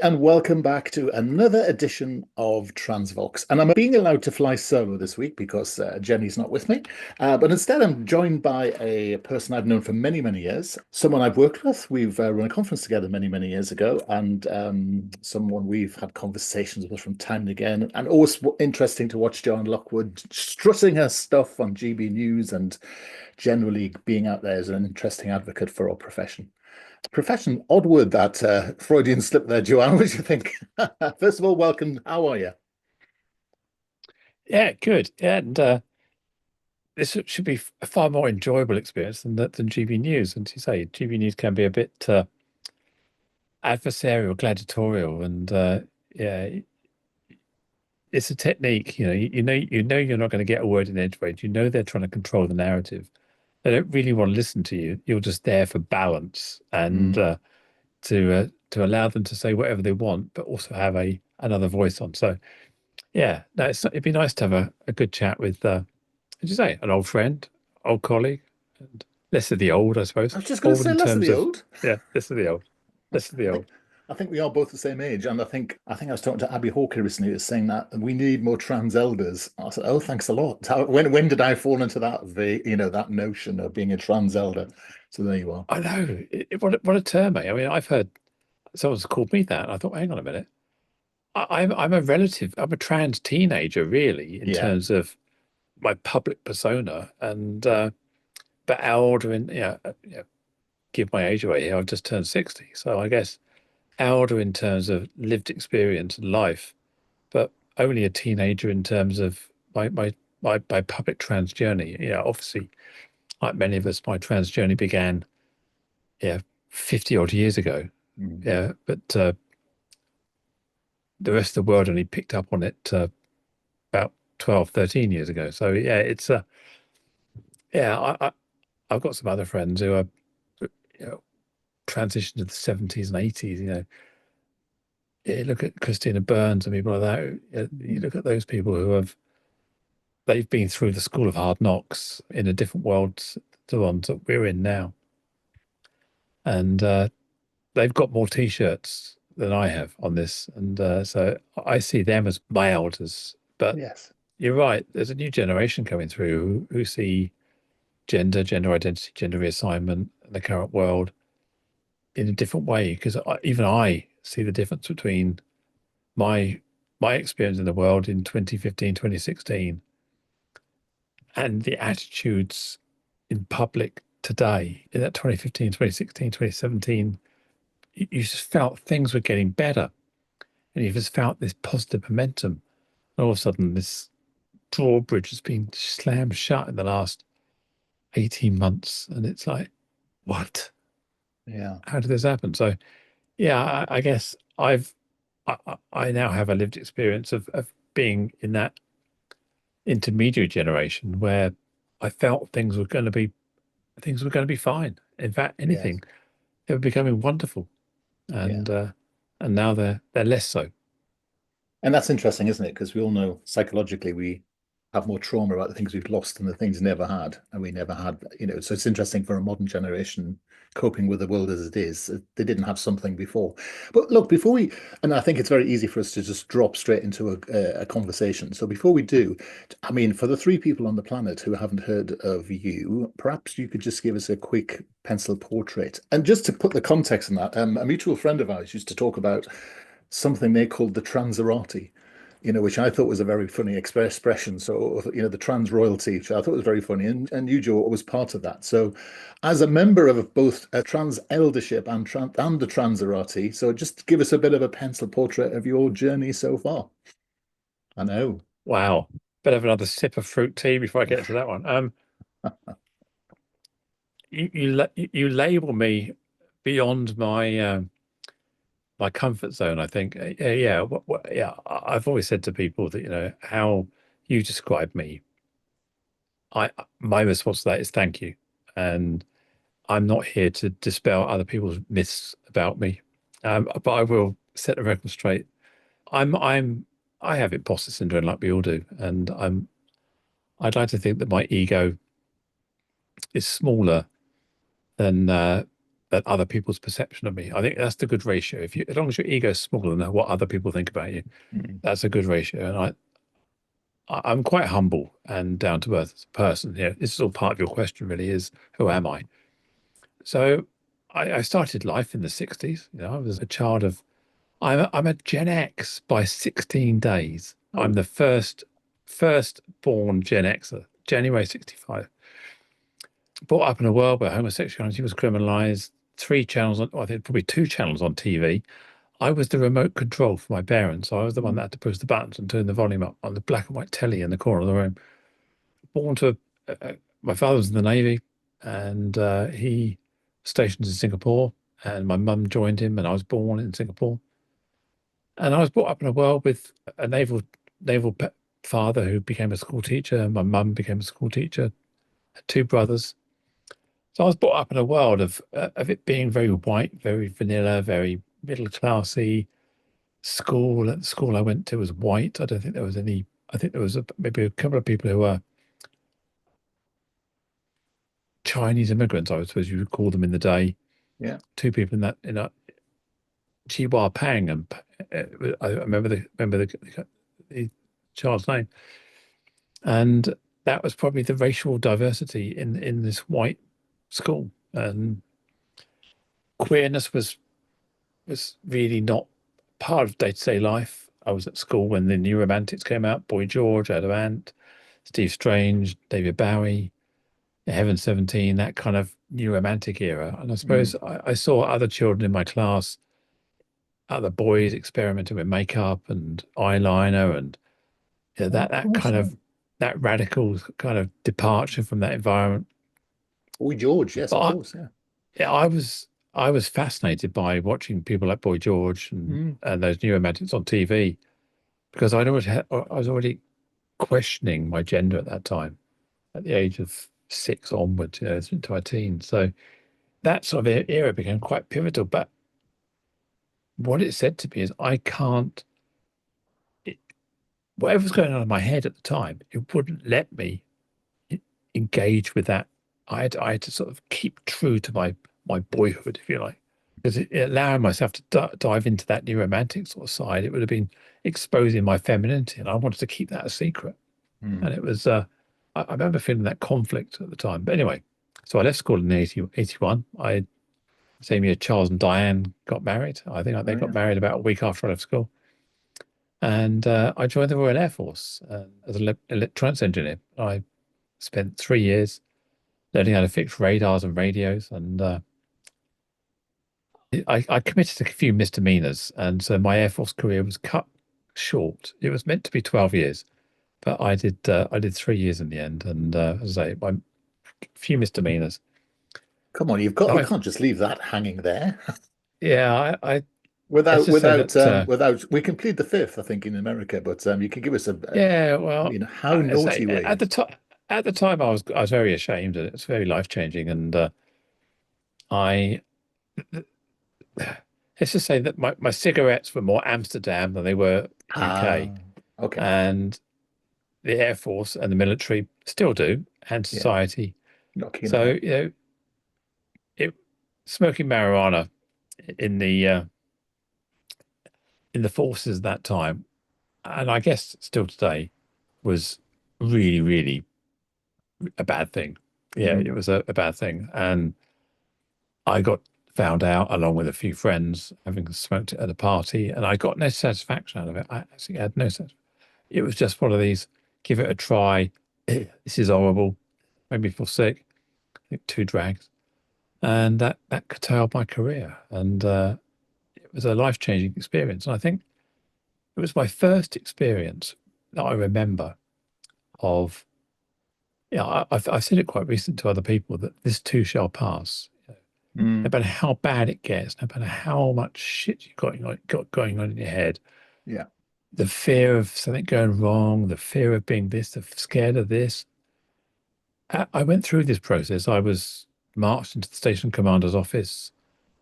And welcome back to another edition of Transvox. And I'm being allowed to fly solo this week because Jenny's not with me. But instead, I'm joined by a person I've known for many, many years, someone I've worked with. We've run a conference together many, many years ago, and someone we've had conversations with from time and again. And always interesting to watch Joanne Lockwood strutting her stuff on GB News and generally being out there as an interesting advocate for our profession. Profession, odd word that Freudian slip there, Joanne. What do you think? First of all, welcome. How are you? Yeah, good. Yeah, and this should be a far more enjoyable experience than GB News. And you say GB News can be a bit adversarial, gladiatorial, and yeah, it's a technique. You know you're not going to get a word in edgeways. You know they're trying to control the narrative. They don't really want to listen to you. You're just there for balance and Mm. to allow them to say whatever they want, but also have a another voice on. So yeah, no, it'd be nice to have a good chat with. Did you say an old friend, old colleague, and less of the old, I I suppose. was just going to Old say in less of terms the of, old. yeah, less of the old, less of the I think old. I think we are both the same age, and I think I was talking to Abby Hawker recently, who's saying that we need more trans elders. I said, "Oh, thanks a lot." When did I fall into that notion of being a trans elder? So there you are. I know. What a term, eh? I mean, I've heard someone's called me that. And I thought, hang on a minute. I'm a relative. I'm a trans teenager, really, in Yeah. terms of my public persona, and but older in give my age away here. I've just turned 60, so I guess older in terms of lived experience and life, but only a teenager in terms of my public trans journey. Yeah, obviously, like many of us, my trans journey began, yeah, 50 odd years ago. Mm. Yeah, but the rest of the world only picked up on it about 12, 13 years ago. So yeah, it's yeah, I've got some other friends who are, you know, transitioned to the 70s and 80s. Yeah, look at Christina Burns and people like that. You Mm. look at those people who they've been through the school of hard knocks in a different world to the ones that we're in now. And they've got more t-shirts than I have on this. And so I see them as my elders. But Yes. you're right, there's a new generation coming through who see gender identity, gender reassignment, and the current world in a different way. Because even I see the difference between my my experience in the world in 2015, 2016, and the attitudes in public today. In that 2015, 2016, 2017, you just felt things were getting better. And you just felt this positive momentum. And all of a sudden, this drawbridge has been slammed shut in the last 18 months. And it's like, what? Yeah. How did this happen? So, yeah, I guess I now have a lived experience of being in that intermediary generation where I felt things were going to be fine. In fact, Yes. anything, they were becoming wonderful, Yeah. and now they're less so. And that's interesting, isn't it? Because we all know psychologically we have more trauma about the things we've lost than the things never had. And we never had. So it's interesting for a modern generation coping with the world as it is. They didn't have something before. But look, and I think it's very easy for us to just drop straight into a conversation. So before we do, I mean, for the three people on the planet who haven't heard of you, perhaps you could just give us a quick pencil portrait. And just to put the context in that, a mutual friend of ours used to talk about something they called the transerati, which I thought was a very funny expression. So, the trans royalty, which I thought was very funny. And you, Joe, was part of that. So, as a member of both a trans eldership and the transerati, so just give us a bit of a pencil portrait of your journey so far. I know. Wow. Better have another sip of fruit tea before I get to that one. You label me beyond my comfort zone, I think. Yeah, yeah. I've always said to people that how you describe me. My response to that is thank you, and I'm not here to dispel other people's myths about me. But I will set the record straight. I'm I have imposter syndrome like we all do, and I'd like to think that my ego is smaller than than other people's perception of me. I think that's the good ratio. If you, as long as your ego is smaller than what other people think about you, that's a good ratio. And I'm quite humble and down to earth as a person. Yeah, this is all part of your question, really, is who am I? So I started life in the 60s. You know, I was a child of, I'm a Gen X by 16 days. I'm the first born Gen Xer, January 65. Brought up in a world where homosexuality was criminalized, three channels, I think probably two channels on TV. I was the remote control for my parents. I was the one that had to push the buttons and turn the volume up on the black and white telly in the corner of the room. Born to, my father was in the Navy, and he stationed in Singapore, and my mum joined him, and I was born in Singapore. And I was brought up in a world with a naval father who became a school teacher. My mum became a school teacher, had two brothers. So I was brought up in a world of it being very white, very vanilla, very middle classy. The school I went to was white. I don't think there was any. I think there was maybe a couple of people who were Chinese immigrants, I suppose you would call them in the day. Yeah. Two people in that Chi Hua Pang, and I remember the child's name, and that was probably the racial diversity in this white school, and queerness was really not part of day-to-day life. I was at school when the New Romantics came out, Boy George, Ada Ant, Steve Strange, David Bowie, Heaven 17, that kind of New Romantic era. And I suppose I saw other children in my class, other boys experimenting with makeup and eyeliner, and that kind of that radical kind of departure from that environment. Boy George, yes, of course, yeah. Yeah, I was fascinated by watching people like Boy George and those New Romantics on TV, because I was already questioning my gender at that time, at the age of 6 onwards, into my teens. So that sort of era became quite pivotal. But what it said to me is, whatever was going on in my head at the time, it wouldn't let me engage with that. I had to sort of keep true to my boyhood, if you like, because allowing myself to dive into that new romantic sort of side, it would have been exposing my femininity, and I wanted to keep that a secret. And it was, I remember feeling that conflict at the time. But anyway, so I left school in 81. Same year, Charles and Diane got married. I think they got married about a week after I left school. And I joined the Royal Air Force as an electronics engineer. I spent 3 years learning how to fix radars and radios. And I committed a few misdemeanors. And so my Air Force career was cut short. It was meant to be 12 years, but I did 3 years in the end. And as I say, a few misdemeanors. Come on, you can't just leave that hanging there. Yeah, without we can plead the fifth, I think, in America, but you can give us well, how naughty were you? at the time I was very ashamed, and it's very life-changing. And I let's just say that my cigarettes were more Amsterdam than they were UK. Okay. And the Air Force and the military still do, and society. So smoking marijuana in the forces at that time, and I guess still today, was really, really a bad thing. Yeah, it was a bad thing. And I got found out along with a few friends having smoked it at a party, and I got no satisfaction out of it. I actually had no satisfaction. It was just one of these, give it a try. This is horrible. Made me feel sick. I think 2 drags. And that curtailed my career. And it was a life-changing experience. And I think it was my first experience that I remember of, I've said it quite recently to other people, that this too shall pass. No matter how bad it gets, no matter how much shit you've got going on in your head. Yeah. The fear of something going wrong, the fear of being this, the scared of this. I went through this process. I was marched into the station commander's office.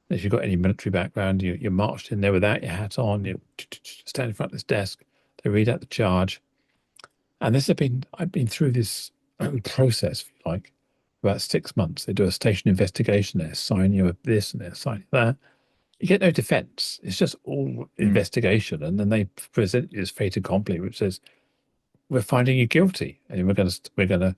If you've got any military background, you're marched in there without your hat on. You stand in front of this desk. They read out the charge. And I've been through this process, if you like, about 6 months. They do a station investigation. They assign you this and they assign you that. You get no defense. It's just all Mm. investigation. And then they present you this fait accompli, which says, we're finding you guilty and we're going to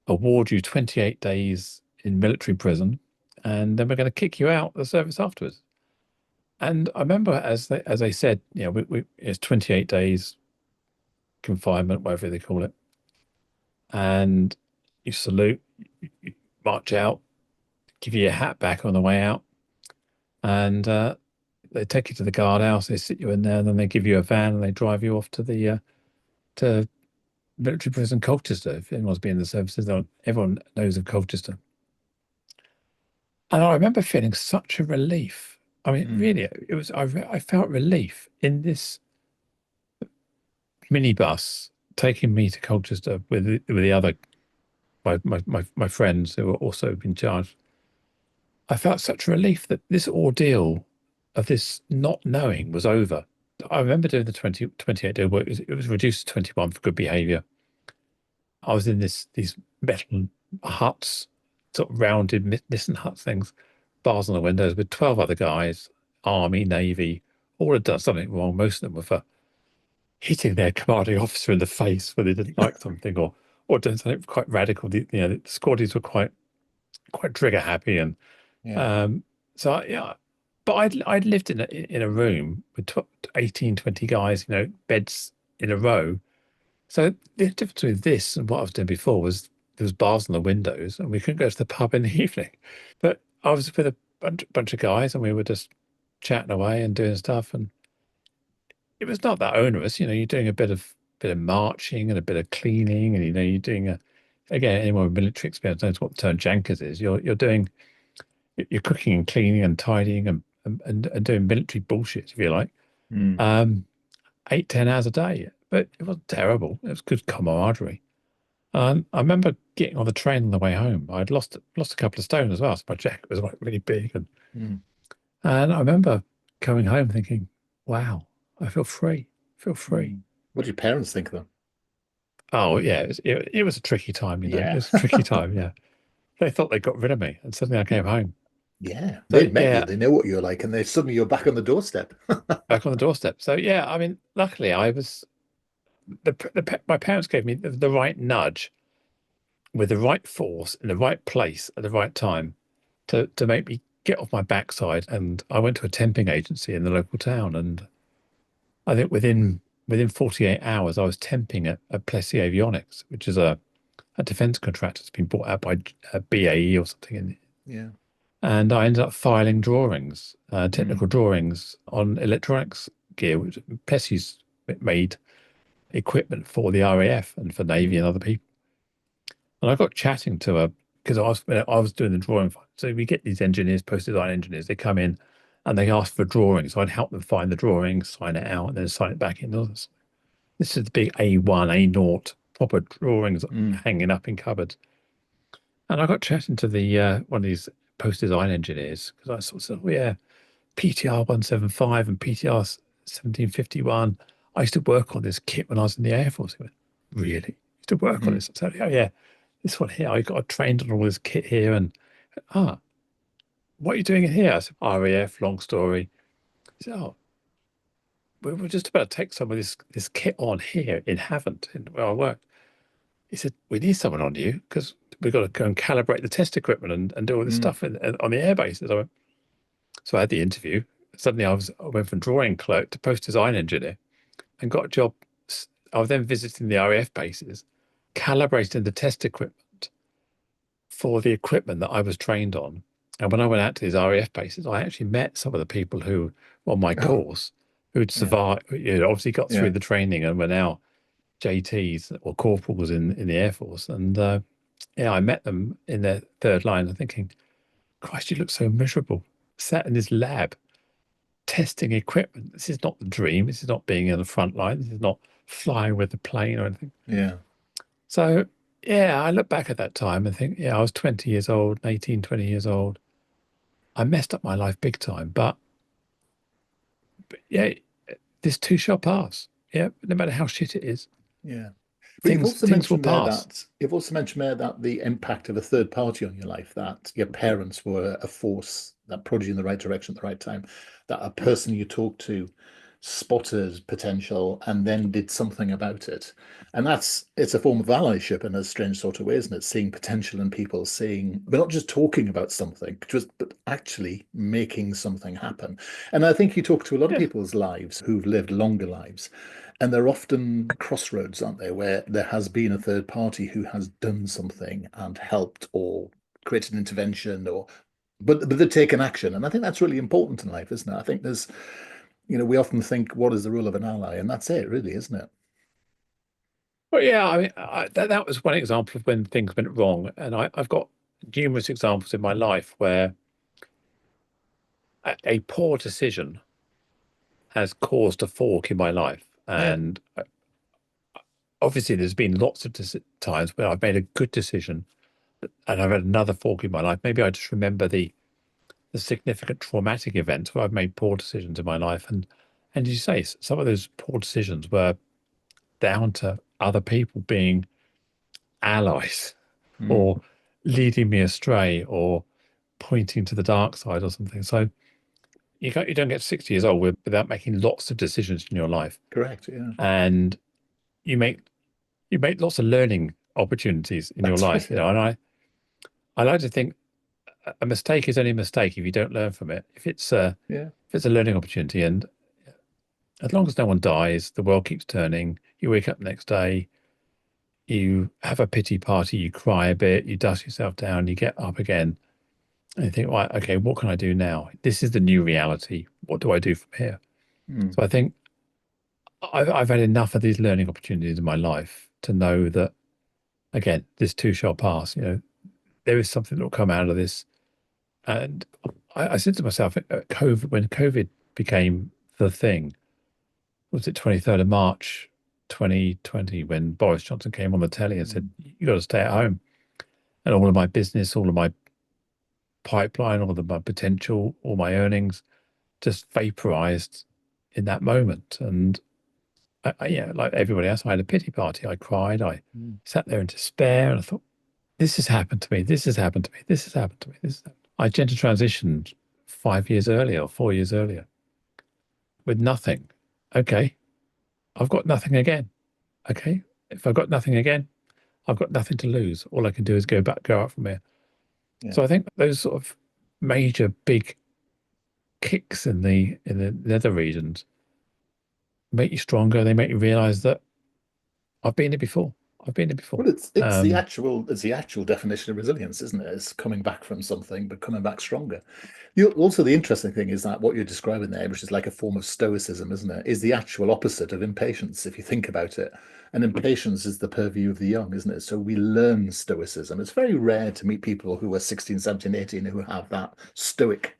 award you 28 days in military prison. And then we're going to kick you out of the service afterwards. And I remember as they said, it's 28 days confinement, whatever they call it. And you salute, you march out, give you your hat back on the way out. And they take you to the guardhouse, they sit you in there, and then they give you a van and they drive you off to the to military prison Colchester. If anyone's been in the services, everyone knows of Colchester. And I remember feeling such a relief. I mean, Mm. really, it was. I felt relief in this minibus taking me to Colchester with the other my friends who were also in charge. I felt such relief that this ordeal of this not knowing was over. I remember doing the 28 day work. It was reduced to 21 for good behavior. I was in these metal huts, sort of rounded Nissen hut things, bars on the windows with 12 other guys, Army, Navy, all had done something wrong. Most of them were for hitting their commanding officer in the face when they didn't like something or doing something quite radical. The squaddies were quite trigger happy and Yeah. um, so yeah. But I'd lived in a room with 18, 20 guys, beds in a row. So the difference between this and what I was doing before was there was bars on the windows and we couldn't go to the pub in the evening. But I was with a bunch of guys and we were just chatting away and doing stuff. And it was not that onerous. You're doing a bit of marching and a bit of cleaning and, you're doing again, anyone with military experience knows what the term jankers is. You're cooking and cleaning and tidying and doing military bullshit, if you like. Mm. 8, 10 hours a day. But it wasn't terrible. It was good camaraderie. I remember getting on the train on the way home. I'd lost a couple of stone as well. So my jacket was like really big. Mm. And I remember coming home thinking, wow, I feel free. Feel free. Mm. What do your parents think, though? Oh yeah, it was a tricky time, It Yeah. was a tricky time, yeah. They thought they got rid of me and suddenly I came home. Yeah. So They've met you. yeah, They know what you're like, and they suddenly you're back on the doorstep. back on the doorstep. So yeah, I mean, luckily I was my parents gave me the right nudge with the right force in the right place at the right time to make me get off my backside. And I went to a temping agency in the local town, and I think within 48 hours, I was temping at Plessy Avionics, which is a defense contractor that's been bought out by BAE or something. Yeah. And I ended up filing drawings, Mm. technical drawings on electronics gear, which Plessy's made equipment for the RAF and for Navy Mm. and other people. And I got chatting to her because I was doing the drawing. So we get these engineers, post design engineers, they come in and they ask for drawings. So I'd help them find the drawings, sign it out, and then sign it back in. This is the big A1, A0, proper drawings Mm. hanging up in cupboards. And I got chatting to the one of these post design engineers because I sort of said, oh, yeah, PTR 175 and PTR 1751. I used to work on this kit when I was in the Air Force. He went, really? You used to work on Mm. this? I said, oh, yeah, this one here. I got trained on all this kit here. And, what are you doing in here? I said, RAF, long story. He said, oh, we were just about to take some of this kit on here in Havant, where I work. He said, we need someone on you because we've got to go and calibrate the test equipment and do all this Mm. stuff on the air bases. So I had the interview. Suddenly I went from drawing clerk to post design engineer and got a job. I was then visiting the RAF bases, calibrating the test equipment for the equipment that I was trained on. And when I went out to these RAF bases, I actually met some of the people who were on my Oh, course who'd yeah. survived, obviously got through Yeah. the training and were now JTs or corporals in the Air Force. And yeah, I met them in their third line and thinking, Christ, you look so miserable. Sat in this lab testing equipment. This is not the dream. This is not being in the front line. This is not flying with the plane or anything. Yeah. So, yeah, I look back at that time and think, yeah, I was 20 years old, 18, 20 years old. I messed up my life big time. But yeah, this too shall pass. Yeah, no matter how shit it is. Yeah. But you've also things will mentioned there pass. that the impact of a third party on your life, that your parents were a force that prodded you in the right direction at the right time, that a person you talked to spotted potential and then did something about it. And it's a form of allyship in a strange sort of way, isn't it? Seeing potential in people, but not just talking about something, but actually making something happen. And I think you talk to a lot of Yeah. people's lives who've lived longer lives. And they're often crossroads, aren't they, where there has been a third party who has done something and helped or created an intervention but they've taken action. And I think that's really important in life, isn't it? I think we often think, what is the role of an ally? And that's it, really, isn't it? Well, yeah, I mean, that was one example of when things went wrong. And I've got numerous examples in my life where a poor decision has caused a fork in my life. Yeah. And obviously, there's been lots of times where I've made a good decision and I've had another fork in my life. Maybe I just remember the significant traumatic events where I've made poor decisions in my life. And as you say, some of those poor decisions were down to other people being allies Mm, or leading me astray or pointing to the dark side or something. So you don't get 60 years old without making lots of decisions in your life. correct. Yeah. And you make lots of learning opportunities in your That's right. life, Yeah. and I like to think a mistake is only a mistake if you don't learn from it. Yeah. If it's a learning opportunity, and as long as no one dies, the world keeps turning. You wake up the next day, you have a pity party, you cry a bit, you dust yourself down, you get up again, and you think, right, okay, what can I do now? This is the new reality. What do I do from here? Mm, So I think I've had enough of these learning opportunities in my life to know that, again, this too shall pass. There is something that will come out of this. And I said to myself, when COVID became the thing, was it 23rd of March 2020, when Boris Johnson came on the telly and said, mm. you got to stay at home. And all of my business, all of my pipeline, all of my potential, all my earnings just vaporized in that moment. And yeah, like everybody else, I had a pity party. I cried. I Mm. sat there in despair, and I thought, this has happened to me. This has happened to me. This has happened to me. I gender transitioned 5 years earlier or 4 years earlier with nothing. Okay, I've got nothing again. Okay, if I've got nothing again, I've got nothing to lose. All I can do is go out from here. Yeah. So I think those sort of major big kicks in the nether regions make you stronger. They make you realize that I've been here before. I've been here before. Well, it's the Um, actual definition of resilience, isn't it? It's coming back from something, but coming back stronger. Also, the interesting thing is that what you're describing there, which is like a form of stoicism, isn't it, is the actual opposite of impatience, if you think about it. And impatience is the purview of the young, isn't it? So we learn stoicism. It's very rare to meet people who are 16, 17, 18 who have that stoic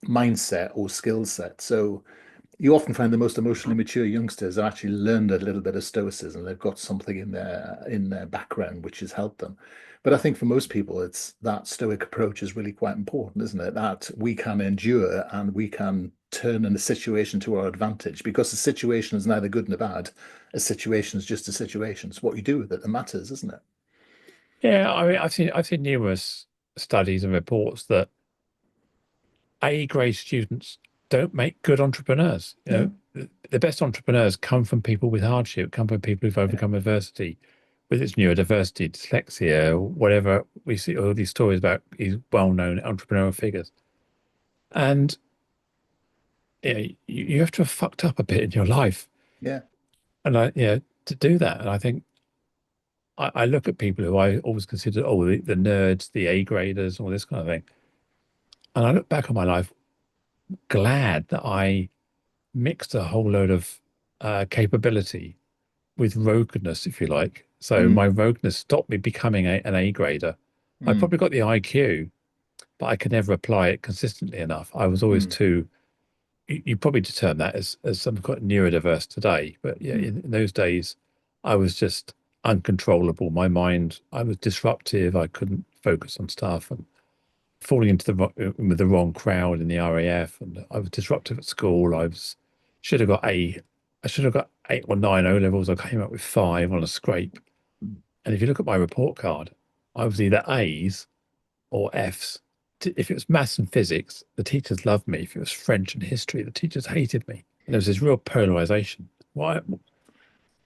mindset or skill set. So you often find the most emotionally mature youngsters have actually learned a little bit of stoicism. They've got something in their background which has helped them. But I think for most people, it's that stoic approach is really quite important, isn't it? That we can endure and we can turn in a situation to our advantage because the situation is neither good nor bad. A situation is just a situation. It's what you do with it that matters, isn't it? yeah, I mean, I've seen numerous studies and reports that A grade students don't make good entrepreneurs. Yeah, The best entrepreneurs come from people with hardship, come from people who've yeah, overcome adversity, whether it's neurodiversity, dyslexia, whatever. We see all these stories about these well-known entrepreneurial figures. And yeah, you have to have fucked up a bit in your life. yeah. And to do that. And I think I look at people who I always consider, the nerds, the A graders, all this kind of thing. And I look back on my life glad that I mixed a whole load of capability with rogueness, if you like. So my Mm, rogueness stopped me becoming an A grader. I mm, probably got the IQ, but I could never apply it consistently enough. I was always mm, too. You probably term that as some kind of neurodiverse today, but yeah, mm, in those days, I was just uncontrollable. My mind, I was disruptive. I couldn't focus on stuff and falling into with the wrong crowd in the RAF, and I was disruptive at school. Should have got I should have got 8 or 9 O levels. I came up with 5 on a scrape. And if you look at my report card, I was either A's or F's. If it was maths and physics, the teachers loved me. If it was French and history, the teachers hated me. And there was this real polarization. Why?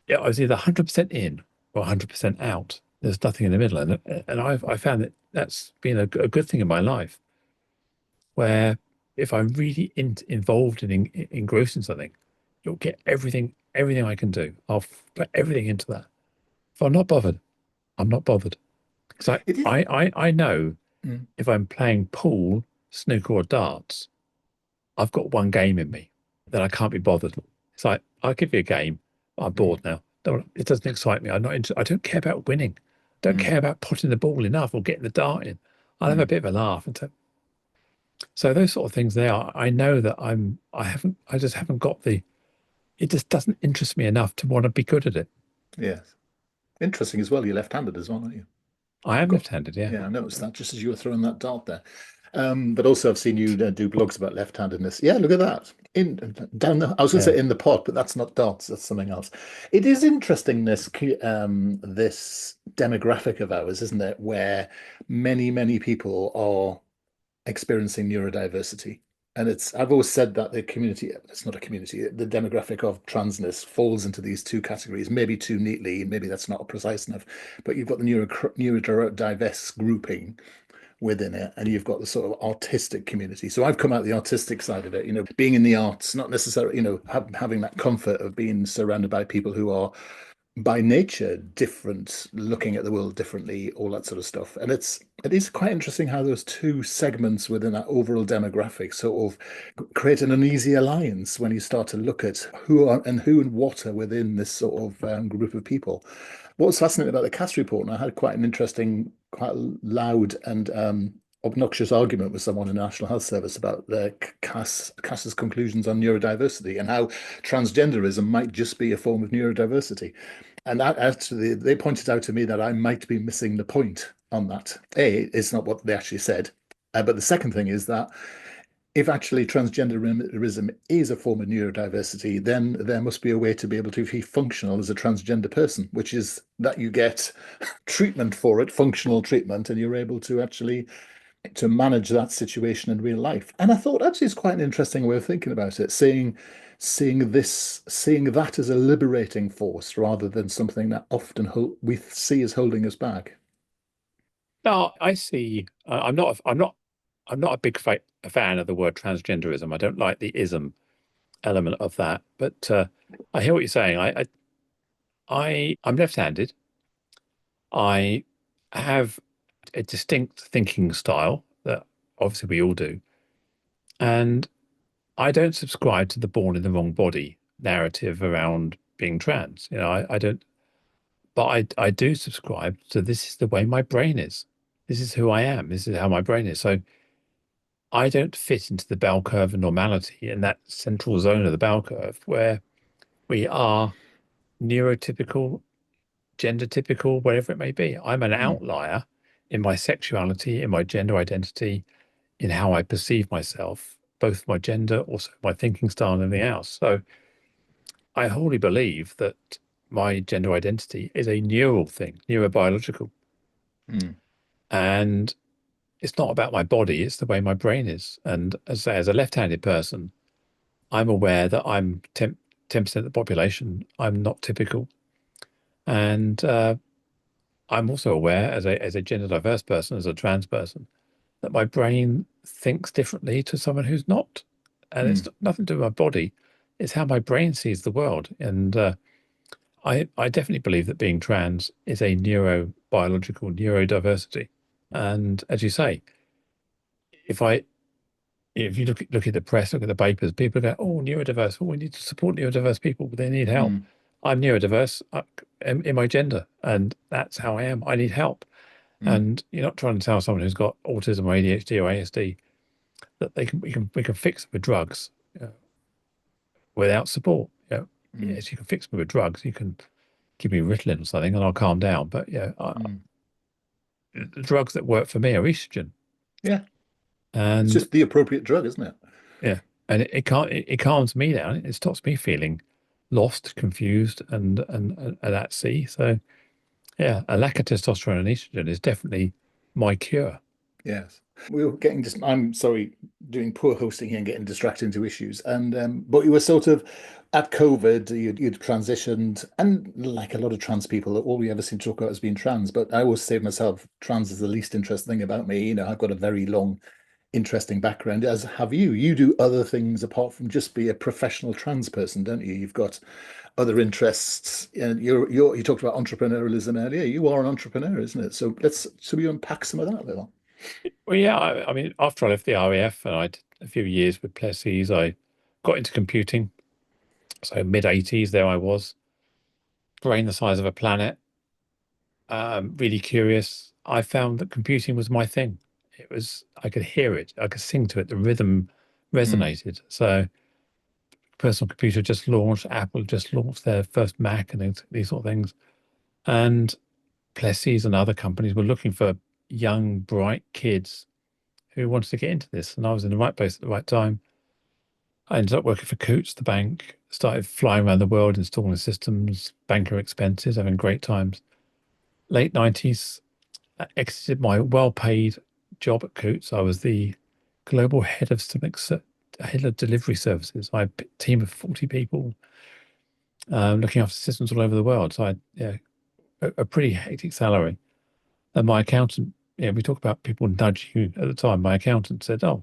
Yeah, I was either 100% in or 100% out. There's nothing in the middle. And I found that that's been a good thing in my life, where if I'm really involved and engrossed in something, you'll get everything I can do. I'll put everything into that. If I'm not bothered, I'm not bothered. Because It is. I know Mm, if I'm playing pool, snooker, or darts, I've got one game in me, then I can't be bothered. It's like, I'll give you a game. I'm mm, bored now. It doesn't excite me. I don't care about winning. I don't mm, care about putting the ball enough or getting the dart in. I'll have a mm. bit of a laugh. So those sort of things there, I know that I just haven't got it just doesn't interest me enough to want to be good at it. Yes. Interesting as well. You're left-handed as well, aren't you? I am Got, left-handed, yeah. yeah, I noticed that just as you were throwing that dart there. But also I've seen you do blogs about left-handedness. Yeah, look at that. In down the, I was going to Yeah. say in the pot, but that's not darts. That's something else. It is interesting this demographic of ours, isn't it? Where many people are experiencing neurodiversity. And I've always said that the community, it's not a community, the demographic of transness falls into these two categories, maybe too neatly, maybe that's not precise enough. But you've got the neurodiverse grouping within it, and you've got the sort of artistic community. So I've come out the artistic side of it, being in the arts, not necessarily, having that comfort of being surrounded by people who are by nature different, looking at the world differently, all that sort of stuff. And it is quite interesting how those two segments within that overall demographic sort of create an uneasy alliance when you start to look at who and what are within this sort of group of people. What was fascinating about the Cass report, and I had quite an interesting, quite loud and obnoxious argument with someone in the National Health Service about the Cass's conclusions on neurodiversity and how transgenderism might just be a form of neurodiversity. And that actually, they pointed out to me that I might be missing the point on that. It's not what they actually said. But the second thing is that if actually transgenderism is a form of neurodiversity, then there must be a way to be able to be functional as a transgender person, which is that you get treatment for it, functional treatment, and you're able to actually to manage that situation in real life. And I thought actually it's quite an interesting way of thinking about it, seeing that as a liberating force rather than something that often we see as holding us back. No, I see. I'm not a big a fan of the word transgenderism. I don't like the ism element of that. But I hear what you're saying. I'm left-handed. I have a distinct thinking style that obviously we all do, and I don't subscribe to the born in the wrong body narrative around being trans. I don't. But I do subscribe to this is the way my brain is. This is who I am. This is how my brain is. So I don't fit into the bell curve of normality in that central zone of the bell curve where we are neurotypical, gender typical, whatever it may be. I'm an Mm, outlier in my sexuality, in my gender identity, in how I perceive myself, both my gender, also my thinking style and everything else. So I wholly believe that my gender identity is a neural thing, neurobiological. mm, And it's not about my body, it's the way my brain is. And as I say, as a left-handed person, I'm aware that I'm 10% of the population. I'm not typical. And I'm also aware as a gender diverse person, as a trans person, that my brain thinks differently to someone who's not. And it's mm, nothing to do with my body. It's how my brain sees the world. And I definitely believe that being trans is a neurobiological neurodiversity. And as you say, if I if you look at the press, look at the papers, people go, "Oh, neurodiverse. Oh, we need to support neurodiverse people. They need help." mm, I'm neurodiverse in my gender, and that's how I am. I need help. mm, And you're not trying to tell someone who's got autism or ADHD or ASD that we can fix them with drugs without support. mm, Yes, you can fix me with drugs. You can give me Ritalin or something, and I'll calm down. But mm. the drugs that work for me are estrogen, Yeah, it's and just the appropriate drug, isn't it? yeah, and it calms me down. It stops me feeling lost, confused, and at sea. So yeah, a lack of testosterone and estrogen is definitely my cure. Yes. We were getting just, I'm sorry, doing poor hosting here and getting distracted into issues. And but you were sort of at COVID, you'd transitioned, and like a lot of trans people, all we ever seem to talk about is being trans. But I always say to myself, trans is the least interesting thing about me. You know, I've got a very long, interesting background, as have you. You do other things apart from just be a professional trans person, don't you? You've got other interests, and you talked about entrepreneurialism earlier. You are an entrepreneur, isn't it? So should we unpack some of that a little? Well, yeah, I mean, after I left the RAF and I did a few years with Plessis, I got into computing. So mid-80s, there I was, brain the size of a planet, really curious. I found that computing was my thing. It was, I could hear it, I could sing to it, the rhythm Mm, resonated. So personal computer just launched, Apple just launched their first Mac and these sort of things. And Plessis and other companies were looking for young, bright kids who wanted to get into this. And I was in the right place at the right time. I ended up working for Coots, the bank, started flying around the world, installing systems, banker expenses, having great times. Late 90s, I exited my well-paid job at Coots. I was the global head of head of delivery services. I had a team of 40 people looking after systems all over the world. So I had a pretty hectic salary. And my accountant, we talk about people nudging you at the time. My accountant said, "Oh,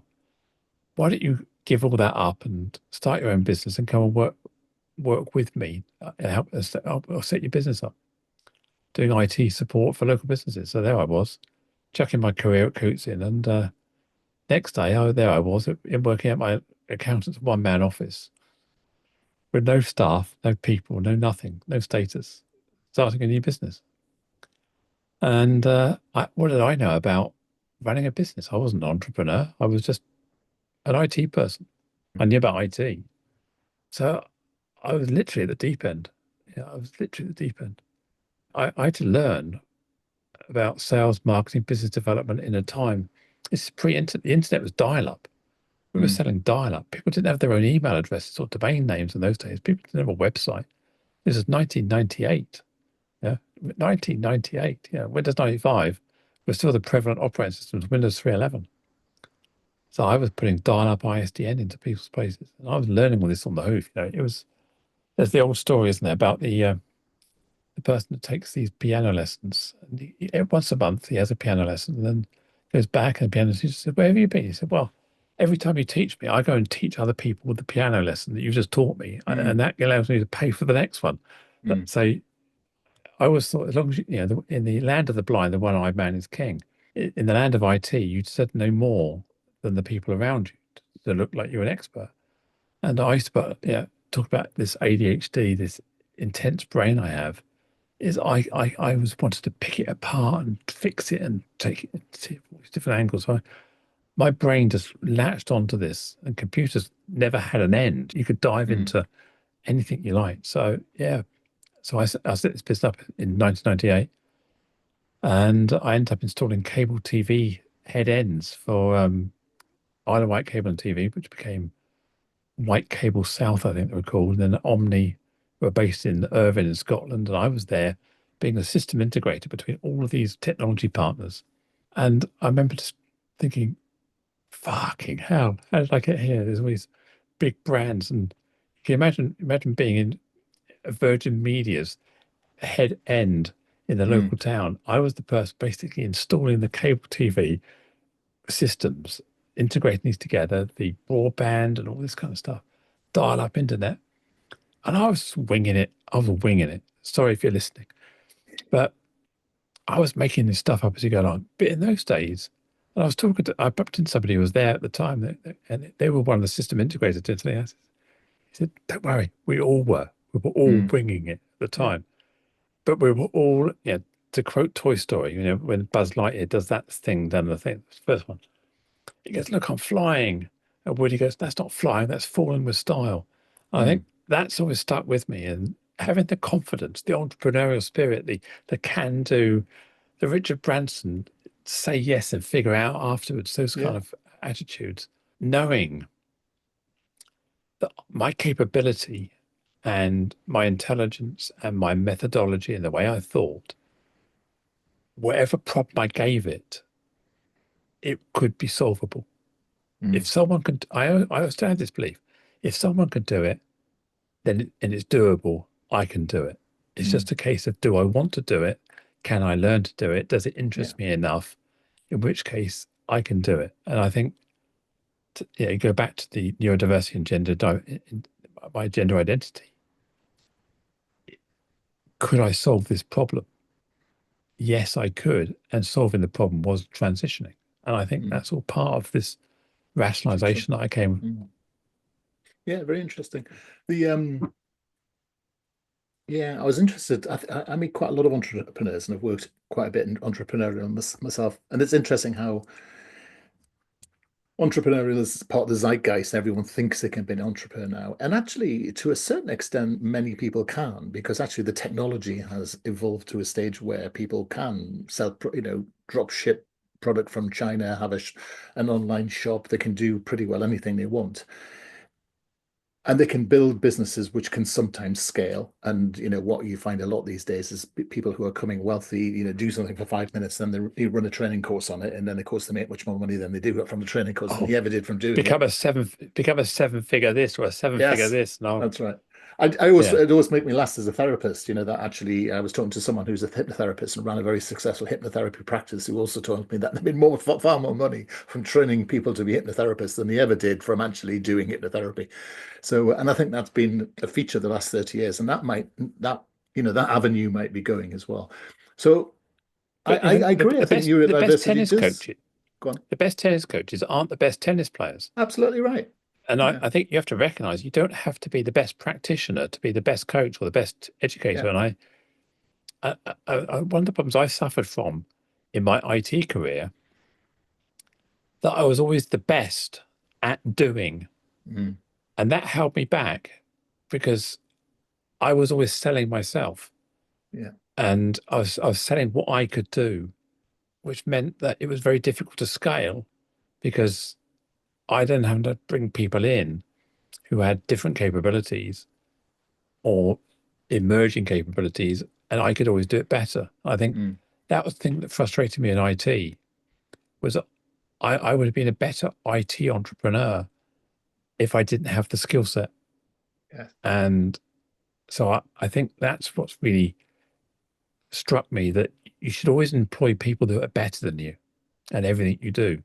why don't you give all that up and start your own business and come and work with me and help us. I'll set your business up, doing IT support for local businesses." So there I was, chucking my career at Coots in, and next day, there I was working at my accountant's one-man office with no staff, no people, no nothing, no status, starting a new business. And what did I know about running a business? I wasn't an entrepreneur. I was just an IT person. I knew about IT. So I was literally at the deep end. Yeah, I was literally at the deep end. I had to learn about sales, marketing, business development in a time. It's pre-internet. The internet was dial-up. We were mm, selling dial-up. People didn't have their own email addresses or domain names in those days. People didn't have a website. This is 1998. Yeah, 1998. Yeah, Windows 95 was still the prevalent operating systems. Windows 3.11. So I was putting dial-up ISDN into people's places, and I was learning all this on the hoof. It was there's the old story, isn't there, about the person that takes these piano lessons. And once a month, he has a piano lesson, and then goes back, and the piano teacher said, "Where have you been?" He said, "Well, every time you teach me, I go and teach other people with the piano lesson that you just taught me, mm, and that allows me to pay for the next one." mm. So I always thought, as long as in the land of the blind, the one-eyed man is king. In the land of IT, you said no more than the people around you to look like you're an expert. And I used to, talk about this ADHD, this intense brain I have is I was wanted to pick it apart and fix it and take it to all these different angles. So my brain just latched onto this, and computers never had an end. You could dive Mm, into anything you like. So yeah, so I set this business up in 1998, and I ended up installing cable TV head ends for Isle of Wight Cable and TV, which became White Cable South, I think they were called. And then Omni were based in Irvine in Scotland. And I was there being the system integrator between all of these technology partners. And I remember just thinking, fucking hell, how did I get here? There's all these big brands. And can you imagine being in Virgin Media's head end in the mm. local town? I was the person basically installing the cable TV systems, integrating these together, the broadband and all this kind of stuff, dial up internet. And I was winging it. I was winging it. Sorry if you're listening, but I was making this stuff up as you go along. But in those days, and I bumped into somebody who was there at the time, and they were one of the system integrators. He said, "Don't worry, we all were. We were all Mm. winging it at the Yeah. time, but we were all, to quote Toy Story, when Buzz Lightyear does that thing, done the thing, first one, he goes, 'Look, I'm flying.' And Woody goes, 'That's not flying, that's falling with style.'" I think Mm. that's always stuck with me. And having the confidence, the entrepreneurial spirit, the can do, the Richard Branson say yes and figure out afterwards, those kind Yeah. of attitudes, knowing that my capability and my intelligence and my methodology and the way I thought, whatever problem I gave it, it could be solvable. If Mm, someone could, I understand this belief. If someone could do it, and it's doable, I can do it. It's mm, just a case of, do I want to do it? Can I learn to do it? Does it yeah. interest me enough? In which case I can do it. And I think, you go back to the neurodiversity and my gender identity. Could I solve this problem? Yes, I could. And solving the problem was transitioning. And I think Mm, that's all part of this jigsaw. rationalization that I came. Mm. Yeah, very interesting. The Yeah, I was interested. I meet quite a lot of entrepreneurs, and I've worked quite a bit in entrepreneurial myself. And it's interesting how entrepreneurial is part of the zeitgeist. Everyone thinks they can be an entrepreneur now. And actually, to a certain extent, many people can, because actually the technology has evolved to a stage where people can sell, drop ship product from China, have an online shop. They can do pretty well anything they want. And they can build businesses which can sometimes scale. And what you find a lot these days is people who are coming wealthy, do something for 5 minutes, then they run a training course on it, and then of course they make much more money than they do from the training course than Oh, he ever did from doing it. become a seven figure this or a seven figure Yes, this. No, that's right. I always yeah. it always make me laugh as a therapist, that actually I was talking to someone who's a hypnotherapist and ran a very successful hypnotherapy practice, who also told me that they made far more money from training people to be hypnotherapists than they ever did from actually doing hypnotherapy. So, and I think that's been a feature of the last 30 years, and that avenue might be going as well. So I, But I, I agree. I think neurodiversity does go on. the best tennis coaches aren't the best tennis players. Absolutely right. And Yeah, I think you have to recognize you don't have to be the best practitioner to be the best coach or the best educator. yeah, And one of the problems I suffered from in my IT career, that I was always the best at doing. mm, And that held me back because I was always selling myself, yeah, and I was selling what I could do, which meant that it was very difficult to scale because I then had to bring people in who had different capabilities or emerging capabilities, and I could always do it better. I think mm, that was the thing that frustrated me in IT, was that I would have been a better IT entrepreneur if I didn't have the skill set. yeah, And so I think that's what's really struck me, that you should always employ people that are better than you at everything you do.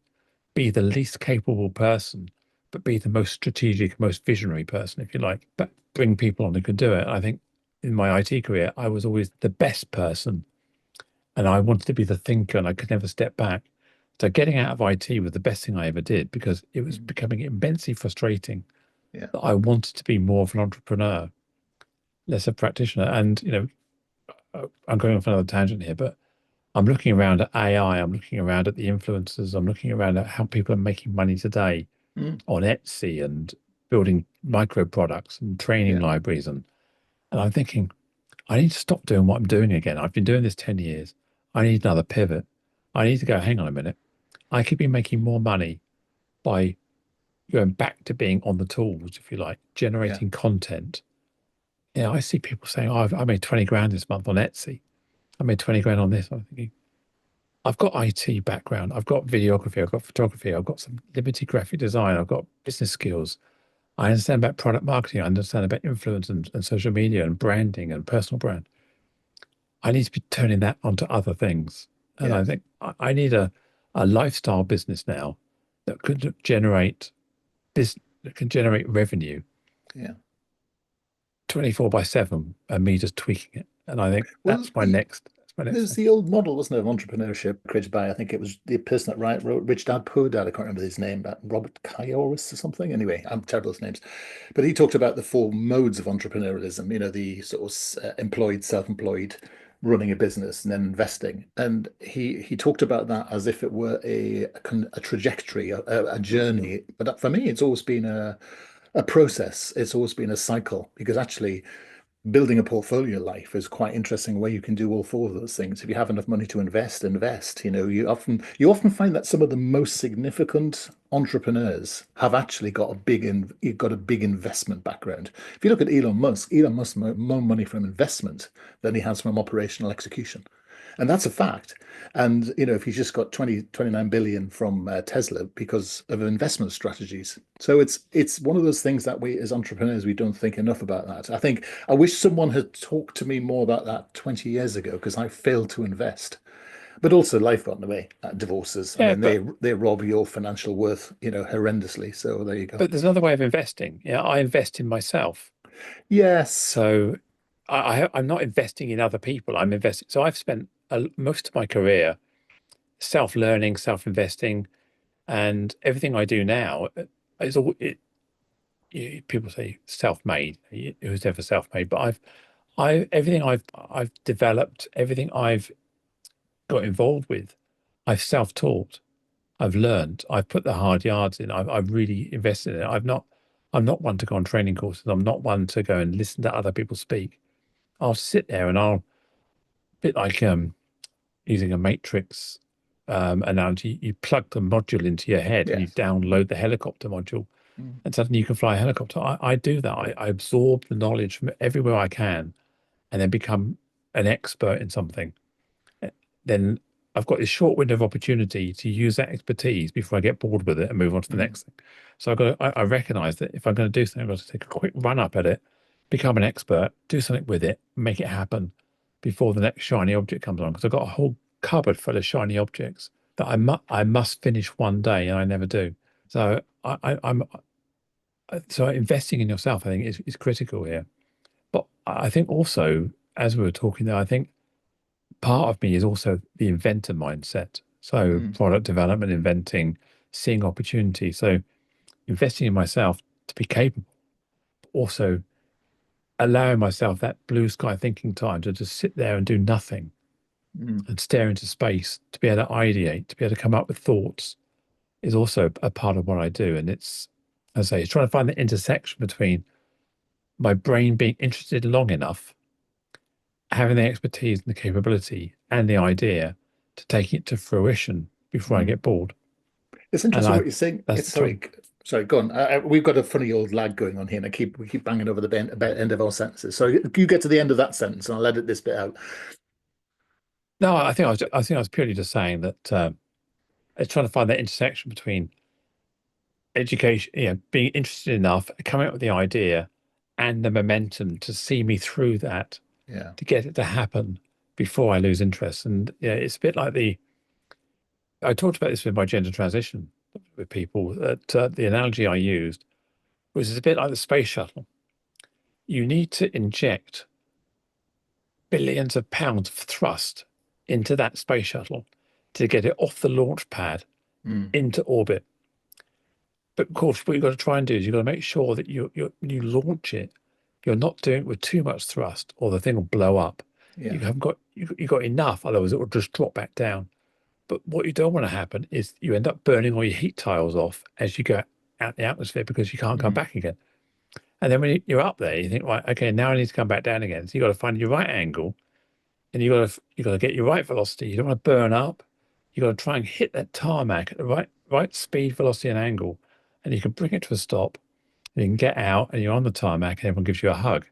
Be the least capable person, but be the most strategic, most visionary person, if you like. But bring people on who can do it. I think in my IT career, I was always the best person, and I wanted to be the thinker, and I could never step back. So getting out of IT was the best thing I ever did, because it was mm, becoming immensely frustrating yeah, that I wanted to be more of an entrepreneur, less a practitioner. And, I'm going off another tangent here, but I'm looking around at AI, I'm looking around at the influencers, I'm looking around at how people are making money today mm, on Etsy and building micro products and training yeah, libraries. And I'm thinking, I need to stop doing what I'm doing again. I've been doing this 10 years. I need another pivot. I need to go, hang on a minute. I could be making more money by going back to being on the tools, if you like, yeah, generating content. I see people saying, oh, I made 20 grand this month on Etsy. I made 20 grand on this. I'm thinking, I've got IT background. I've got videography. I've got photography. I've got some limited graphic design. I've got business skills. I understand about product marketing. I understand about influence and social media and branding and personal brand. I need to be turning that onto other things. And yeah, I think I need a lifestyle business now that could generate this, that can generate revenue yeah. 24/7, and me just tweaking it. And I think Well, that's my next there's thing. the old model, wasn't there, of entrepreneurship created by, I think it was the person that wrote Rich Dad Poor Dad. I can't remember his name, but Robert Kioris or something. Anyway, I'm terrible with names. But he talked about the four modes of entrepreneurialism, the sort of employed, self-employed, running a business, and then investing. And he talked about that as if it were a trajectory, a journey. But for me, it's always been a process. It's always been a cycle, because actually building a portfolio life is quite interesting where you can do all four of those things. If you have enough money to invest. You often find that some of the most significant entrepreneurs have actually got a big investment background. If you look at Elon Musk more money from investment than he has from operational execution. And that's a fact. And, if he's just got 29 billion from Tesla because of investment strategies. So it's one of those things that we, as entrepreneurs, we don't think enough about that. I wish someone had talked to me more about that 20 years ago because I failed to invest. But also life got in the way. Divorces. I Yeah, mean, they rob your financial worth, horrendously. So there you go. but there's another way of investing. Yeah, I invest in myself. Yes. So I'm not investing in other people. I'm investing. So I've spent most of my career self-learning, self-investing, and everything I do now is all people say self-made. Who's ever self-made? But everything I've developed, everything I've got involved with, I've self-taught. I've learned. I've put the hard yards in. I've really invested in it. I'm not one to go on training courses. I'm not one to go and listen to other people speak. I'll sit there and I'll bit like using a matrix analogy. You plug the module into your head and you Yes. download the helicopter module, Mm. and suddenly you can fly a helicopter. I do that. I absorb the knowledge from everywhere I can, and then become an expert in something. Then I've got this short window of opportunity to use that expertise before I get bored with it and move on to the Mm. next thing. So I recognize that if I'm going to do something, I've got to take a quick run up at it, become an expert, do something with it, make it happen before the next shiny object comes along. Because I've got a whole cupboard full of shiny objects that I must finish one day, and I never do. So I'm so investing in yourself, I think, is critical here. But I think also, as we were talking there, I think part of me is also the inventor mindset. So Mm. product development, inventing, seeing opportunity. So investing in myself to be capable, also allowing myself that blue sky thinking time to just sit there and do nothing Mm. and stare into space, to be able to ideate, to be able to come up with thoughts is also a part of what I do. And it's, as I say, it's trying to find the intersection between my brain being interested long enough, having the expertise and the capability and the idea to take it to fruition before I Mm. get bored. It's And interesting what you're saying. that's It's the trouble. sorry, go on. We've got a funny old lag going on here, and we keep banging over the end of our sentences. So you get to the end of that sentence, and I'll edit this bit out. No, I think I was purely just saying that it's trying to find that intersection between education, being interested enough, coming up with the idea, and the momentum to see me through that, Yeah. to get it to happen before I lose interest. And it's a bit like I talked about this with my gender transition with people, that the analogy I used was it's a bit like the space shuttle. You need to inject billions of pounds of thrust into that space shuttle to get it off the launch pad Mm. into orbit. But of course, what you've got to try and do is you've got to make sure that when you launch it, you're not doing it with too much thrust, or the thing will blow up. Yeah. You haven't got you've got enough, otherwise it will just drop back down. But what you don't want to happen is you end up burning all your heat tiles off as you go out the atmosphere because you can't come Mm. back again. And then when you're up there, you think, right, okay, now I need to come back down again. So you've got to find your right angle, and you got to get your right velocity. You don't want to burn up. You got to try and hit that tarmac at the right speed, velocity, and angle, and you can bring it to a stop. And you can get out, and you're on the tarmac, and everyone gives you a hug.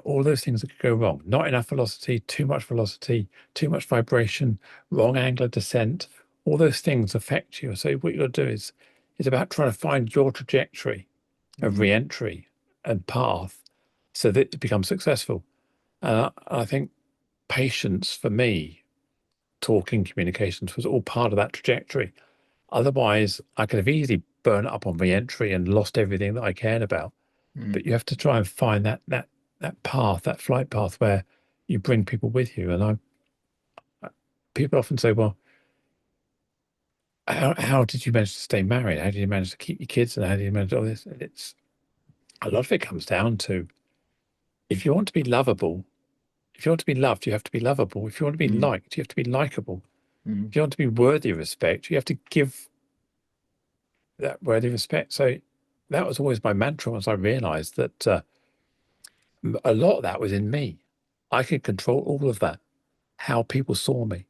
All those things that could go wrong. Not enough velocity, too much vibration, wrong angle of descent. All those things affect you. So what you got to do is about trying to find your trajectory of Mm. re-entry and path so that it becomes successful. And I think patience for me, talking communications, was all part of that trajectory. Otherwise, I could have easily burnt up on re-entry and lost everything that I cared about. Mm. But you have to try and find that path, that flight path where you bring people with you. And people often say, well, how did you manage to stay married? How did you manage to keep your kids? And how did you manage all this? And it's a lot of it comes down to, if you want to be lovable, if you want to be loved, you have to be lovable. If you want to be Mm. liked, you have to be likable. Mm. If you want to be worthy of respect, you have to give that worthy respect. So that was always my mantra once I realized that A lot of that was in me. I could control all of that, how people saw me.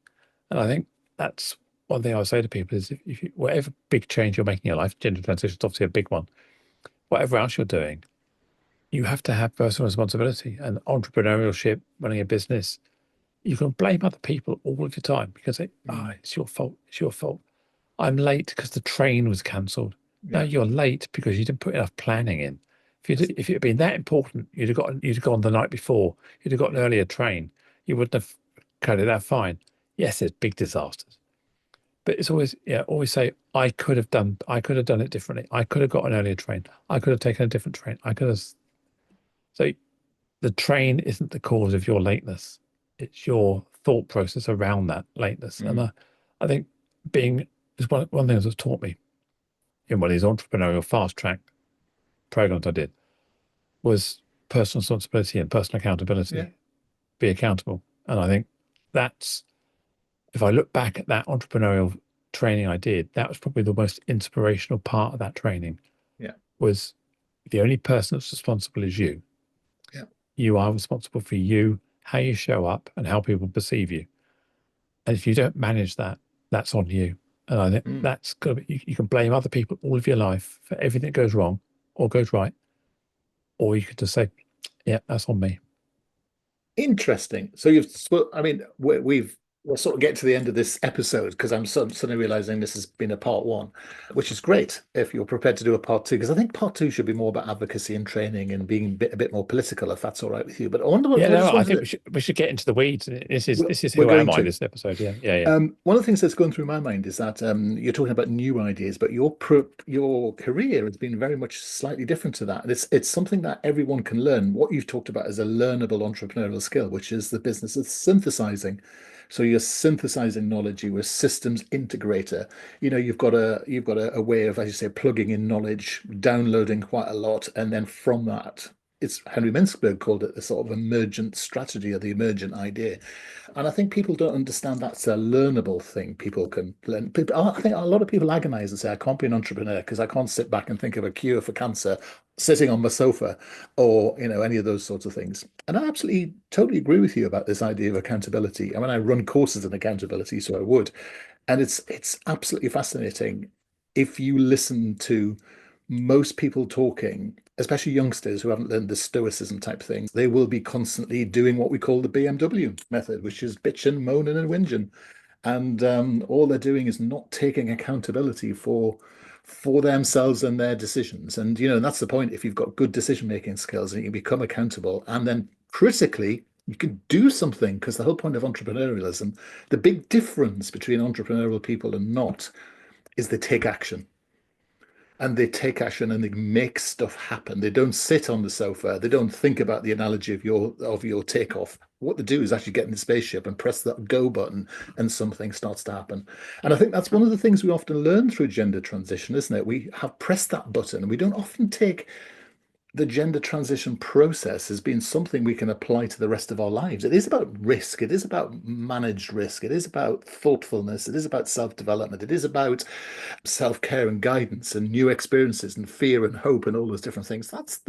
And I think that's one thing I would say to people is if you, whatever big change you're making in your life, gender transition is obviously a big one, whatever else you're doing, you have to have personal responsibility and entrepreneurship, running a business. You can blame other people all of the time because it's your fault. It's your fault. I'm late because the train was cancelled. No, Yeah. you're late because you didn't put enough planning in. If it had been that important, you'd have gone the night before. You'd have got an earlier train. You wouldn't have cut it that fine. Yes, there's big disasters, but it's always always say I could have done it differently. I could have got an earlier train. I could have taken a different train. I could have. So the train isn't the cause of your lateness. It's your thought process around that lateness. And I think being is one thing that's taught me in one of these entrepreneurial fast track programs I did was personal responsibility and personal Yeah. accountability. Be accountable. And I think that's, if I look back at that entrepreneurial training I did, that was probably the most inspirational part of that training Yeah. was the only person that's responsible is you. Yeah. You are responsible for you, how you show up and how people perceive you. And if you don't manage that, that's on you. And I think that's good. You can blame other people all of your life for everything that goes wrong or goes right. Or you could just say, yeah, that's on me. Interesting. So I mean, we'll sort of get to the end of this episode because I'm suddenly realizing this has been a part one, which is great if you're prepared to do a part two, because I think part two should be more about advocacy and training and being a bit more political, if that's all right with you. But I wonder Yeah, what I no, just I wanted think to, we should get into the weeds. This is we're who am going I, to. this episode. Yeah, yeah, yeah. One of the things that's going through my mind is that you're talking about new ideas, but your career has been very much slightly different to that. And it's something that everyone can learn. What you've talked about is a learnable entrepreneurial skill, which is the business of synthesizing. So you're synthesizing knowledge. You're a systems integrator. You've got a way of, as you say, plugging in knowledge, downloading quite a lot, and then from that, it's Henry Mintzberg called it the sort of emergent strategy or the emergent idea. And I think people don't understand that's a learnable thing people can learn. I think a lot of people agonize and say, I can't be an entrepreneur because I can't sit back and think of a cure for cancer sitting on my sofa or, any of those sorts of things. And I absolutely, totally agree with you about this idea of accountability. I mean, I run courses in accountability, so I would. And it's absolutely fascinating if you listen to most people talking, especially youngsters who haven't learned the stoicism type thing, they will be constantly doing what we call the BMW method, which is bitching, moaning, and whinging. And all they're doing is not taking accountability for themselves and their decisions. And that's the point. If you've got good decision making skills and you become accountable, and then critically you can do something, because the whole point of entrepreneurialism, the big difference between entrepreneurial people and not, is they take action. And they take action and they make stuff happen. They don't sit on the sofa. They don't think about the analogy of your takeoff. What they do is actually get in the spaceship and press that go button, and something starts to happen. And I think that's one of the things we often learn through gender transition, isn't it? We have pressed that button, and we don't often take the gender transition process has been something we can apply to the rest of our lives. It is about risk. It is about managed risk. It is about thoughtfulness. It is about self-development. It is about self-care and guidance and new experiences and fear and hope and all those different things. That's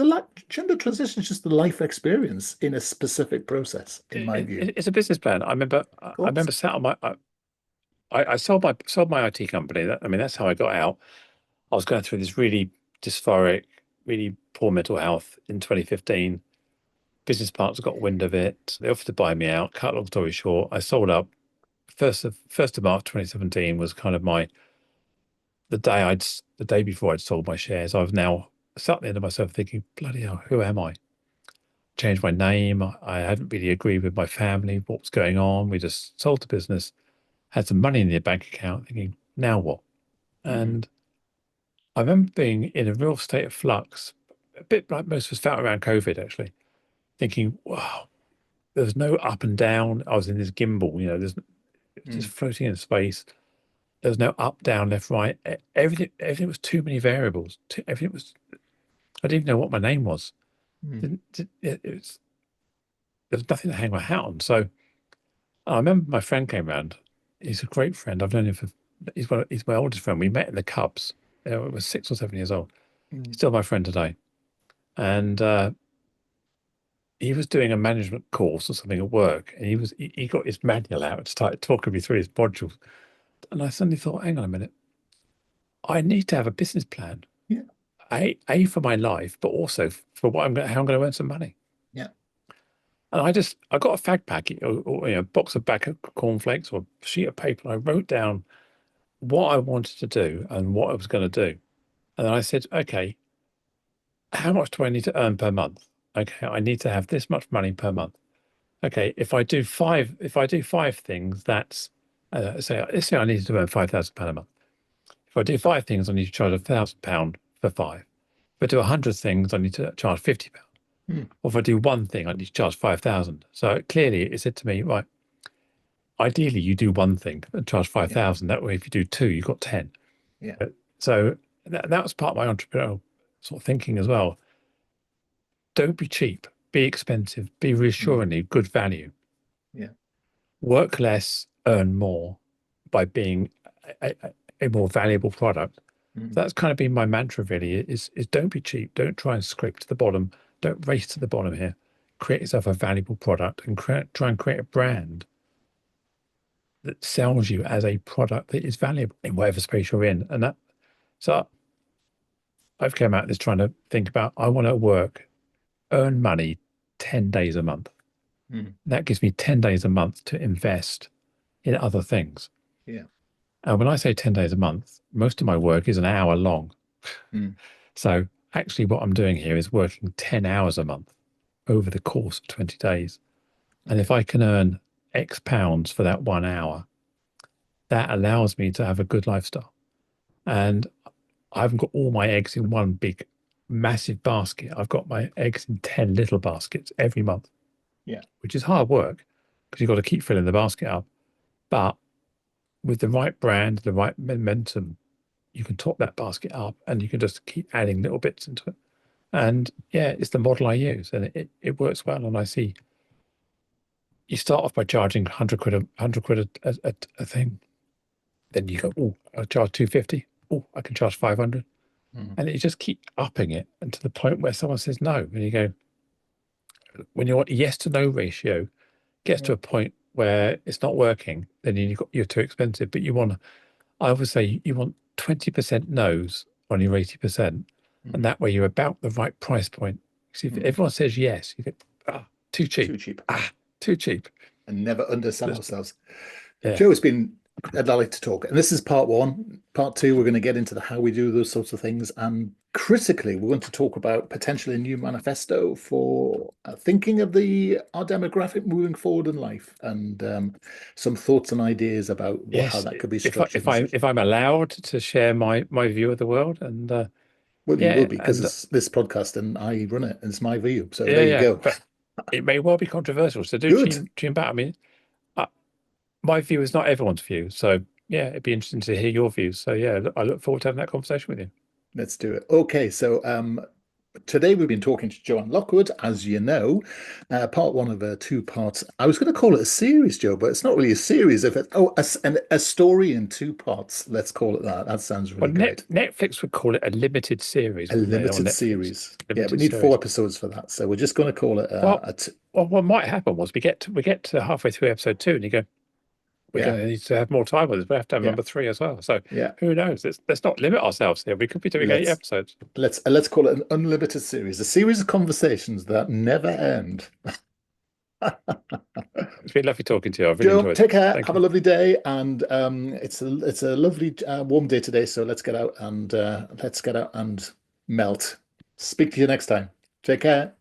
gender transition is just the life experience in a specific process, in my view. It's a business plan. I Thoughts? remember sat on I sold my IT company. I mean, that's how I got out. I was going through this really dysphoric, really poor mental health in 2015. Business partners got wind of it. They offered to buy me out. Cut long story short, I sold up. First of March 2017 was kind of the day before I'd sold my shares. I was now sat at the end of myself thinking, bloody hell, who am I? Changed my name. I hadn't really agreed with my family what was going on. We just sold the business, had some money in the bank account, thinking, now what? Mm, And I remember being in a real state of flux, a bit like most of us felt around COVID, actually, thinking, wow, there's no up and down. I was in this gimbal, there's just mm, floating in space. There's no up, down, left, right. Everything was too many variables. Everything was, I didn't even know what my name was. mm, It was, there was nothing to hang my hat on. So I remember my friend came round. He's a great friend. I've known him for, he's my oldest friend. We met in the Cubs. I was 6 or 7 years old. He's mm, still my friend today. And he was doing a management course or something at work, and he got his manual out and started talking me through his modules. And I suddenly thought, hang on a minute, I need to have a business plan. Yeah. A for my life, but also for what how I'm going to earn some money. Yeah. And I got a fag packet or a box of bag of cornflakes or a sheet of paper. And I wrote down what I wanted to do and what I was going to do. And then I said, okay, how much do I need to earn per month? Okay, I need to have this much money per month. Okay, if I do five things, that's let's say I need to earn £5,000 a month. If I do five things, I need to charge £1,000 for five. If I do 100 things, I need to charge £50. Or if I do one thing, I need to charge 5,000. So clearly it said to me, right, ideally you do one thing and charge 5,000. That way, if you do two, you've got 10. Yeah. So that was part of my entrepreneurial sort of thinking as well. Don't be cheap, be expensive, be reassuringly good value. Yeah. Work less, earn more by being a more valuable product. So that's kind of been my mantra really is don't be cheap. Don't try and scrape to the bottom. Don't race to the bottom here. Create yourself a valuable product and try and create a brand that sells you as a product that is valuable in whatever space you're in. And so I've come out this trying to think about, I want to earn money 10 days a month. That gives me 10 days a month to invest in other things. Yeah. And when I say 10 days a month, most of my work is an hour long. So actually what I'm doing here is working 10 hours a month over the course of 20 days. And if I can earn X pounds for that 1 hour, that allows me to have a good lifestyle. And I haven't got all my eggs in one big, massive basket. I've got my eggs in 10 little baskets every month. Yeah. Which is hard work because you've got to keep filling the basket up. But with the right brand, the right momentum, you can top that basket up and you can just keep adding little bits into it. And yeah, it's the model I use and it works well. And I see you start off by charging 100 quid a thing. Then you go, oh, I'll charge 250. Oh, I can charge 500. And you just keep upping it and to the point where someone says no. And you go, when your yes to no ratio gets to a point where it's not working, then you're too expensive. But I would say you want 20% no's on your 80%. And that way you're about the right price point. See, if everyone says yes, you go, too cheap. Too cheap. Too cheap. And never undersell ourselves. Yeah. Joe, I'd like to talk. And this is part one. Part two, we're going to get into how we do those sorts of things. And critically, we're going to talk about potentially a new manifesto for thinking of our demographic moving forward in life and some thoughts and ideas about how that could be structured. If I'm allowed to share my view of the world and well, you will be because it's this podcast and I run it and it's my view. So there you go. But it may well be controversial. So tune back. I mean, my view is not everyone's view. So yeah, it'd be interesting to hear your views. So yeah, I look forward to having that conversation with you. Let's do it. Okay, so today we've been talking to Joanne Lockwood, as you know, part one of a two-part. I was going to call it a series, Joe, but it's not really a series. A story in two parts. Let's call it that. That sounds really great. Netflix would call it a limited series. A limited series. Yeah, we need 4 episodes for that, so we're just going to call it. Well, what might happen was we get to halfway through episode 2, and you go, we're going to need to have more time with this. We have to have number 3 as well. So who knows? Let's not limit ourselves here. We could be doing 8 episodes. Let's call it an unlimited series, a series of conversations that never end. It's been lovely talking to you. I've really enjoyed it. Take care. Have a lovely day, and it's a lovely warm day today. So let's get out and melt. Speak to you next time. Take care.